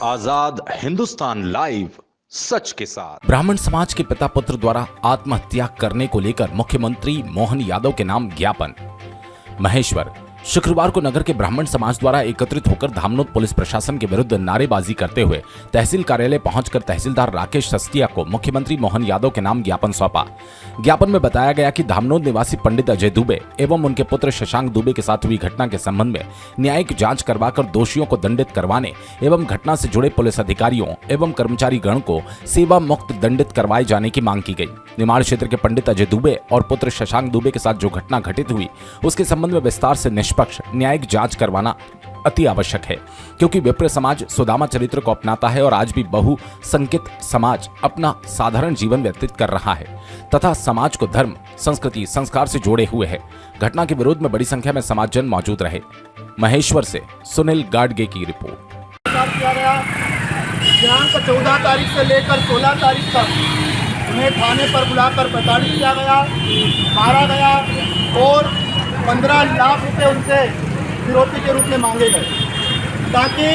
आजाद Hindustan live, सच के साथ। ब्राह्मण समाज के पिता पुत्र द्वारा आत्महत्या करने को लेकर मुख्यमंत्री मोहन यादव के नाम ज्ञापन। महेश्वर, शुक्रवार को नगर के ब्राह्मण समाज द्वारा एकत्रित होकर धामनोद पुलिस प्रशासन के विरुद्ध नारेबाजी करते हुए तहसील कार्यालय पहुंचकर तहसीलदार राकेश सस्तिया को मुख्यमंत्री मोहन यादव के नाम ज्ञापन सौंपा। ज्ञापन में बताया गया कि धामनोद निवासी पंडित अजय दुबे एवं उनके पुत्र शशांक दुबे के साथ हुई घटना के संबंध में न्यायिक जांच करवाकर दोषियों को दंडित करवाने एवं घटना से जुड़े पुलिस अधिकारियों एवं कर्मचारी गण को सेवा मुक्त दंडित करवाए जाने की मांग की गई। निमाड़ क्षेत्र के पंडित अजय दुबे और पुत्र शशांक दुबे के साथ जो घटना घटित हुई उसके संबंध में विस्तार से निष्पक्ष न्यायिक जांच करवाना अति आवश्यक है, क्योंकि विप्र समाज सुदामा चरित्र को अपनाता है और आज भी बहुसंख्यक समाज अपना साधारण जीवन व्यतीत कर रहा है तथा समाज को धर्म, संस्कृति, संस्कार से जोड़े हुए है। घटना के विरोध में बड़ी संख्या में समाजजन मौजूद रहे। महेश्वर से सुनील गाडगे की रिपोर्ट। दिनांक 14 तारीख से लेकर 16 तारीख तक उन्हें थाने पर बुलाकर प्रताड़ित किया गया, मारा गया और 15 लाख रुपए उनसे फिरौती के रूप में मांगे गए, ताकि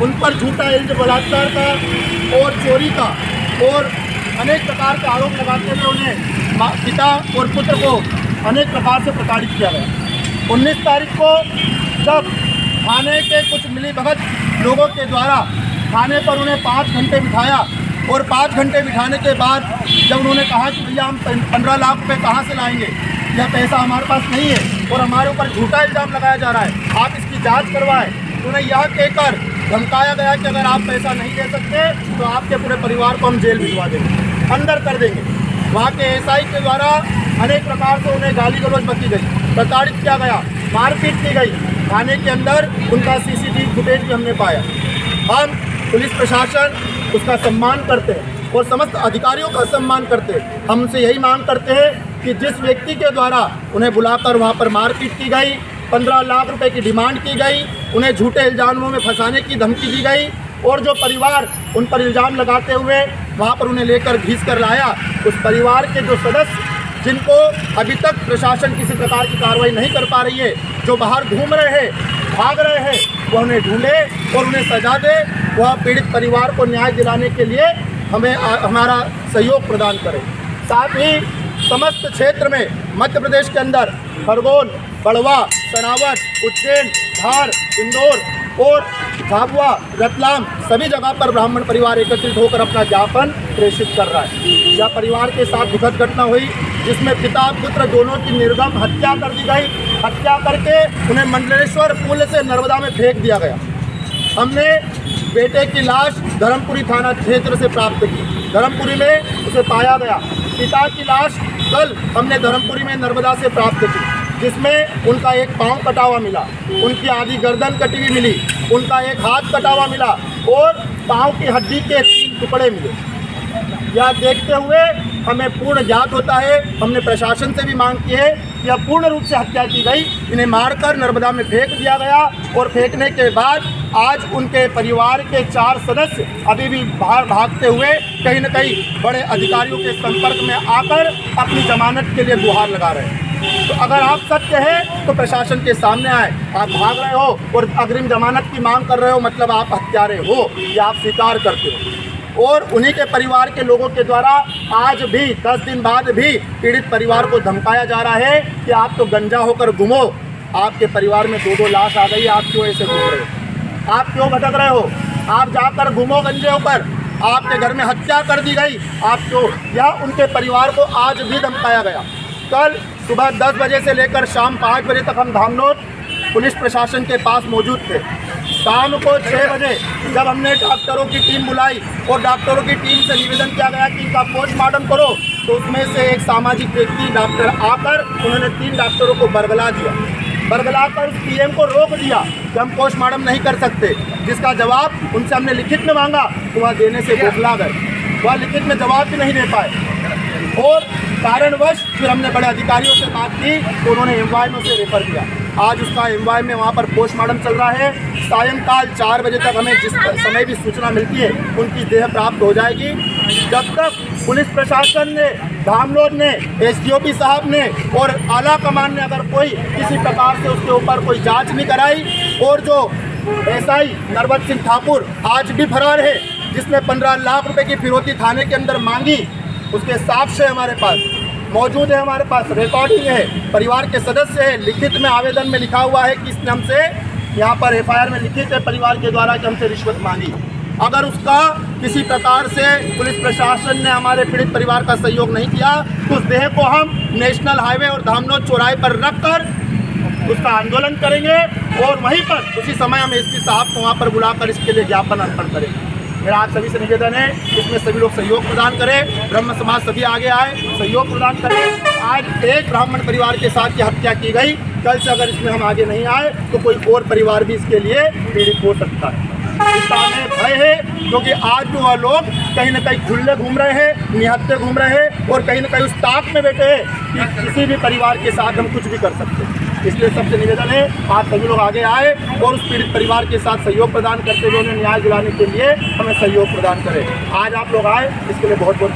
उन पर झूठा इल्ज़ाम बलात्कार का और चोरी का और अनेक प्रकार के आरोप लगाते हुए उन्हें पिता और पुत्र को अनेक प्रकार से प्रताड़ित किया गया। 19 तारीख को जब थाने के कुछ मिलीभगत लोगों के द्वारा थाने पर उन्हें 5 घंटे बिठाया और 5 घंटे बिठाने के बाद जब उन्होंने कहा कि भैया हम 15 लाख रुपए कहाँ से लाएंगे, यह पैसा हमारे पास नहीं है और हमारे ऊपर झूठा इल्ज़ाम लगाया जा रहा है, आप इसकी जांच करवाएं, उन्हें यह कहकर धमकाया गया कि अगर आप पैसा नहीं दे सकते तो आपके पूरे परिवार को हम जेल भिजवा देंगे, अंदर कर देंगे। वहाँ के एसआई के द्वारा अनेक प्रकार से उन्हें गाली गलौज बकी गई, प्रताड़ित किया गया, मारपीट की गई। थाने के अंदर उनका सीसीटीवी फुटेज भी हमने पाया। हम पुलिस प्रशासन उसका सम्मान करते हैं और समस्त अधिकारियों का सम्मान करते हैं। हम उनसे यही मांग करते हैं कि जिस व्यक्ति के द्वारा उन्हें बुलाकर वहां पर मारपीट की गई, 15 लाख रुपए की डिमांड की गई, उन्हें झूठे इल्जामों में फंसाने की धमकी दी गई और जो परिवार उन पर इल्ज़ाम लगाते हुए वहां पर उन्हें लेकर घींच कर लाया, उस परिवार के जो सदस्य जिनको अभी तक प्रशासन किसी प्रकार की कार्रवाई नहीं कर पा रही है, जो बाहर घूम रहे हैं, भाग रहे हैं, वह उन्हें ढूंढे और उन्हें सजा दे। वह पीड़ित परिवार को न्याय दिलाने के लिए हमें हमारा सहयोग प्रदान करें। साथ ही समस्त क्षेत्र में मध्य प्रदेश के अंदर खरगोन, बड़वा, सनावद, उज्जैन, धार, इंदौर और झाबुआ, रतलाम सभी जगह पर ब्राह्मण परिवार एकत्रित होकर अपना ज्ञापन प्रेषित कर रहा है। यह परिवार के साथ दुखद घटना हुई जिसमें पिता पुत्र दोनों की निर्गम हत्या कर दी गई। हत्या करके उन्हें मंडलेश्वर पुल से नर्मदा में फेंक दिया गया। हमने बेटे की लाश धर्मपुरी थाना क्षेत्र से प्राप्त की, धर्मपुरी में उसे पाया गया। पिता की लाश कल हमने धर्मपुरी में नर्मदा से प्राप्त की, जिसमें उनका एक पाँव कटा हुआ मिला, उनकी आधी गर्दन कटी हुई मिली, उनका एक हाथ कटा हुआ मिला और पाँव की हड्डी के 3 टुकड़े मिले। यह देखते हुए हमें पूर्ण ज्ञात होता है, हमने प्रशासन से भी मांग की है कि यह पूर्ण रूप से हत्या की गई, इन्हें मारकर नर्मदा में फेंक दिया गया और फेंकने के बाद आज उनके परिवार के 4 सदस्य अभी भी बाहर भागते हुए कहीं न कहीं बड़े अधिकारियों के संपर्क में आकर अपनी जमानत के लिए गुहार लगा रहे हैं। तो अगर आप सत्य है तो प्रशासन के सामने आए। आप भाग रहे हो और अग्रिम जमानत की मांग कर रहे हो, मतलब आप हत्यारे हो, या आप स्वीकार करते हो। और उन्हीं के परिवार के लोगों के द्वारा आज भी 10 दिन बाद भी पीड़ित परिवार को धमकाया जा रहा है कि आप तो गंजा होकर घूमो, आपके परिवार में 2-2 लाश आ गई, आप क्यों ऐसे घूम रहे हो, आप क्यों भटक रहे हो, आप जाकर घूमो गंजे होकर, आपके घर में हत्या कर दी गई, आप क्यों। यह उनके परिवार को आज भी धमकाया गया। कल सुबह 10 बजे से लेकर शाम 5 बजे तक हम धामनोद पुलिस प्रशासन के पास मौजूद थे। शाम को 6 बजे जब हमने डॉक्टरों की टीम बुलाई और डॉक्टरों की टीम से निवेदन किया गया कि इनका पोस्टमार्टम करो, तो उसमें से एक सामाजिक व्यक्ति डॉक्टर आकर उन्होंने 3 डॉक्टरों को बरगला दिया, बरगलाकर उस पीएम को रोक दिया कि हम पोस्टमार्टम नहीं कर सकते। जिसका जवाब उनसे हमने लिखित में मांगा तो वह देने से बौखला गए, वह लिखित में जवाब भी नहीं दे पाए और कारणवश फिर हमने बड़े अधिकारियों से बात की तो उन्होंने एमवाई में उसे रेफर किया। आज उसका एमवाई में वहाँ पर पोस्टमार्टम चल रहा है। सायंकाल 4 बजे तक हमें जिस समय भी सूचना मिलती है उनकी देह प्राप्त हो जाएगी। जब तक पुलिस प्रशासन ने, धामनोद ने, एसडीओपी साहब ने और आला कमान ने अगर कोई किसी प्रकार से उसके ऊपर कोई जांच नहीं कराई और जो एसआई नरवत सिंह ठाकुर आज भी फरार है, जिसने 15 लाख रुपए की फिरौती थाने के अंदर मांगी। उसके साक्ष्य हमारे पास मौजूद है, हमारे पास रिकॉर्डिंग है, परिवार के सदस्य है, लिखित में आवेदन में लिखा हुआ है कि इसने हमसे यहाँ पर एफआईआर में लिखित है परिवार के द्वारा कि हमसे रिश्वत मांगी। अगर उसका किसी प्रकार से पुलिस प्रशासन ने हमारे पीड़ित परिवार का सहयोग नहीं किया तो उस देह को हम नेशनल हाईवे और धामनोद चौराहे पर रखकर उसका आंदोलन करेंगे और वहीं पर उसी समय हम एसपी साहब को वहाँ पर बुलाकर इसके लिए ज्ञापन अर्पण करेंगे। मेरा आप सभी से निवेदन है, इसमें सभी लोग सहयोग प्रदान करें, ब्रह्म समाज सभी आगे आए, सहयोग प्रदान करें। आज एक ब्राह्मण परिवार के साथ की हत्या की गई, कल से अगर इसमें हम आगे नहीं आए तो कोई और परिवार भी इसके लिए पीड़ित हो सकता है। इसका हमें भय है, क्योंकि आज जो वह लोग कहीं न कहीं खुले घूम रहे हैं, निहत्थे घूम रहे हैं और कहीं न कहीं उस ताक में बैठे हैं कि किसी भी परिवार के साथ हम कुछ भी कर सकते हैं। इसलिए सबसे निवेदन है, आप सभी लोग आगे आए और उस पीड़ित परिवार के साथ सहयोग प्रदान करते हुए उन्हें न्याय दिलाने के लिए हमें सहयोग प्रदान करें। आज आप लोग आए, इसके लिए बहुत बहुत